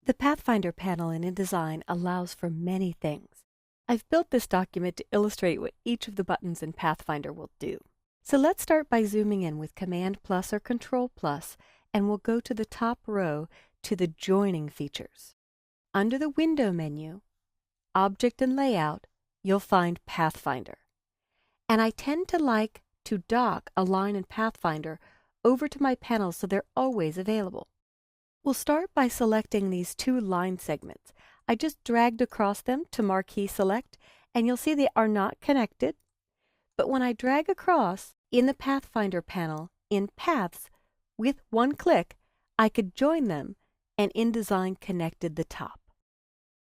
The Pathfinder panel in InDesign allows for many things. I've built this document to illustrate what each of the buttons in Pathfinder will do. So let's start by zooming in with Command plus or Control plus, and we'll go to the top row to the joining features. Under the Window menu, Object and Layout, you'll find Pathfinder. And I tend to like to dock a line in Pathfinder over to my panels so they're always available. We'll start by selecting these two line segments. I just dragged across them to Marquee Select, and you'll see they are not connected. But when I drag across in the Pathfinder panel in Paths, with one click, I could join them, and InDesign connected the top.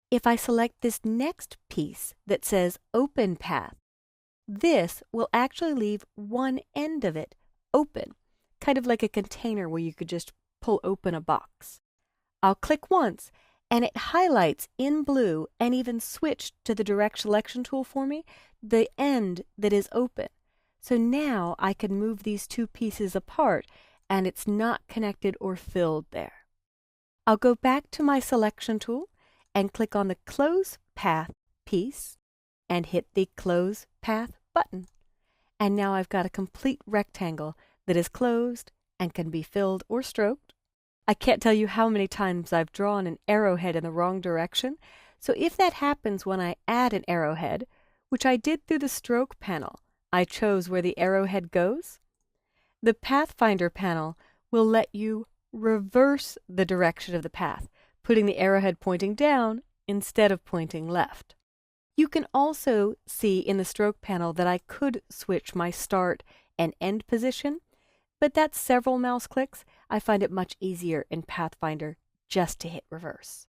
If I select this next piece that says Open Path, this will actually leave one end of it open, kind of like a container where you could just pull open a box. I'll click once, and it highlights in blue and even switched to the Direct Selection tool for me, the end that is open. So now I can move these two pieces apart, and it's not connected or filled there. I'll go back to my Selection tool and click on the Close Path piece and hit the Close Path button. And now I've got a complete rectangle that is closed and can be filled or stroked. I can't tell you how many times I've drawn an arrowhead in the wrong direction, so if that happens when I add an arrowhead, which I did through the Stroke panel, I chose where the arrowhead goes, the Pathfinder panel will let you reverse the direction of the path, putting the arrowhead pointing down instead of pointing left. You can also see in the Stroke panel that I could switch my start and end position, but that's several mouse clicks. I find it much easier in Pathfinder just to hit reverse.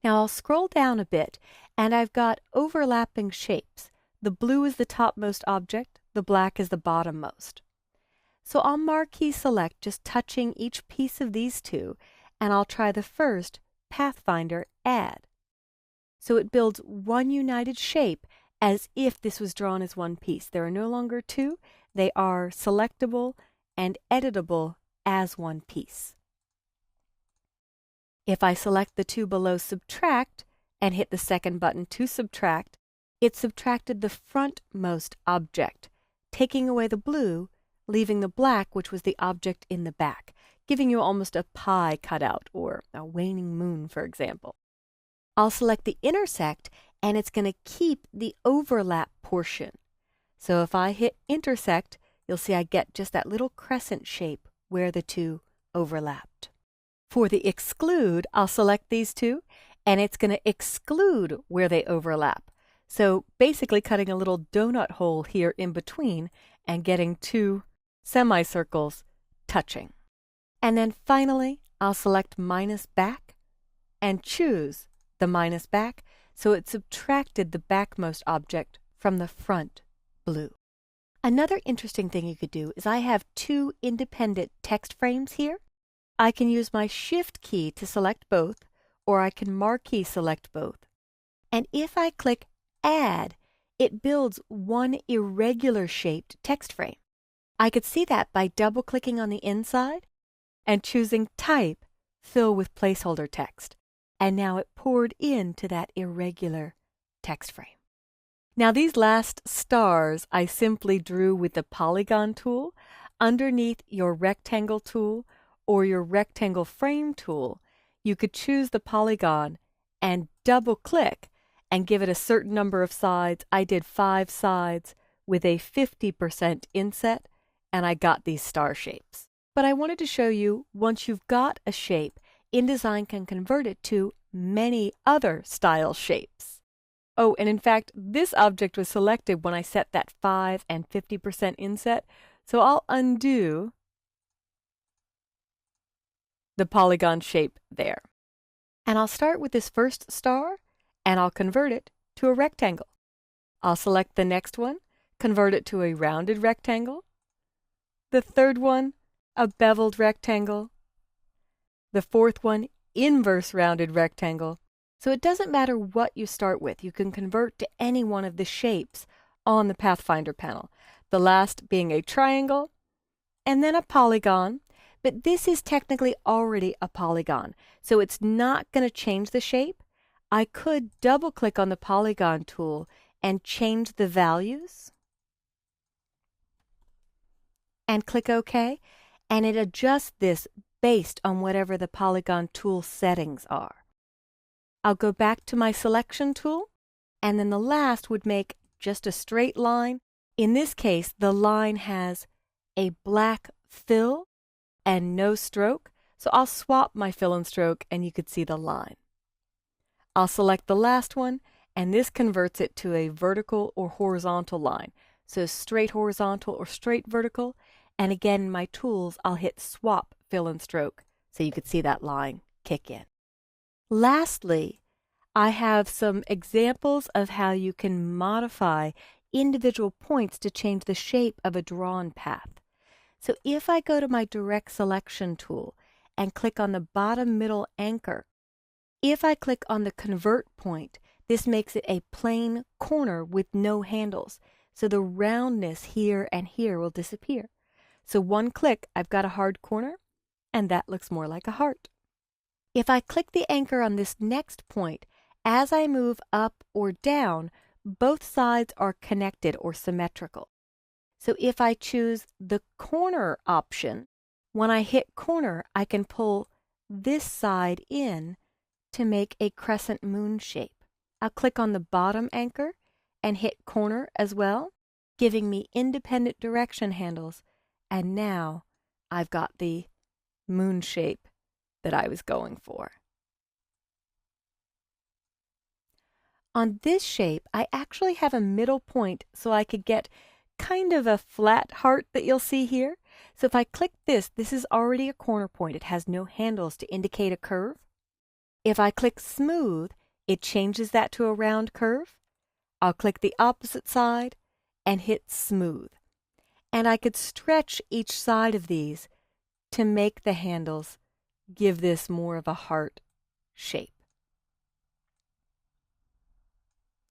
Now I'll scroll down a bit, and I've got overlapping shapes. The blue is the topmost object, the black is the bottommost. So I'll Marquee Select, just touching each piece of these two, and I'll try the first, Pathfinder Add. So it builds one united shape as if this was drawn as one piece. There are no longer two, they are selectable and editable as one piece. If I select the two below Subtract and hit the second button to subtract, it subtracted the frontmost object, taking away the blue, leaving the black, which was the object in the back, giving you almost a pie cutout or a waning moon, for example. I'll select the Intersect, and it's going to keep the overlap portion. So if I hit Intersect, you'll see I get just that little crescent shape where the two overlapped. For the Exclude, I'll select these two, and it's going to exclude where they overlap. So basically cutting a little donut hole here in between and getting two semicircles touching. And then finally, I'll select Minus Back and choose the minus back, so it subtracted the backmost object from the front blue. Another interesting thing you could do is I have two independent text frames here. I can use my Shift key to select both, or I can Marquee Select both. And if I click Add, it builds one irregular shaped text frame. I could see that by double-clicking on the inside and choosing Type, Fill with Placeholder Text. And now it poured into that irregular text frame. Now these last stars I simply drew with the Polygon tool underneath your Rectangle tool or your Rectangle Frame tool. You could choose the polygon and double-click and give it a certain number of sides. I did 5 sides with a 50% inset, and I got these star shapes. But I wanted to show you, once you've got a shape, InDesign can convert it to many other style shapes. Oh, and in fact, this object was selected when I set that 5 and 50% inset, so I'll undo the polygon shape there. And I'll start with this first star, and I'll convert it to a rectangle. I'll select the next one, convert it to a rounded rectangle. The third one, a beveled rectangle. The fourth one, inverse rounded rectangle. So it doesn't matter what you start with. You can convert to any one of the shapes on the Pathfinder panel. The last being a triangle, and then a polygon. but this is technically already a polygon, so it's not going to change the shape. I could double click on the polygon tool and change the values and click OK, and it adjusts this based on whatever the polygon tool settings are. I'll go back to my selection tool, and then the last would make just a straight line. In this case, the line has a black fill and no stroke, so I'll swap my fill and stroke and you could see the line. I'll select the last one, and this converts it to a vertical or horizontal line. So straight horizontal or straight vertical, and again in my tools I'll hit swap fill and stroke so you could see that line kick in. Lastly, I have some examples of how you can modify individual points to change the shape of a drawn path. So if I go to my direct selection tool and click on the bottom middle anchor, if I click on the convert point, this makes it a plain corner with no handles. So the roundness here and here will disappear. So one click, I've got a hard corner, and that looks more like a heart. If I click the anchor on this next point, as I move up or down, both sides are connected or symmetrical. So if I choose the corner option, when I hit corner, I can pull this side in to make a crescent moon shape. I'll click on the bottom anchor and hit corner as well, giving me independent direction handles, and now I've got the moon shape that I was going for. On this shape, I actually have a middle point so I could get kind of a flat heart that you'll see here. So if I click this, this is already a corner point. It has no handles to indicate a curve. If I click smooth, it changes that to a round curve. I'll click the opposite side and hit smooth. And I could stretch each side of these to make the handles give this more of a heart shape.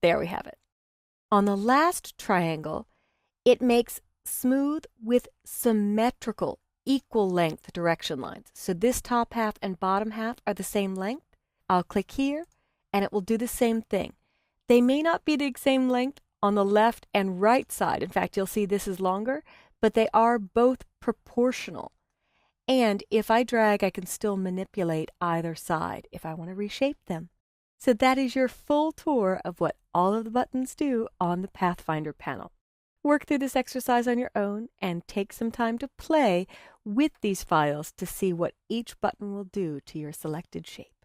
There we have it. On the last triangle, it makes smooth with symmetrical, equal length direction lines. So this top half and bottom half are the same length. I'll click here, and it will do the same thing. They may not be the same length on the left and right side. In fact, you'll see this is longer, but they are both proportional. And if I drag, I can still manipulate either side if I want to reshape them. So that is your full tour of what all of the buttons do on the Pathfinder panel. Work through this exercise on your own and take some time to play with these files to see what each button will do to your selected shape.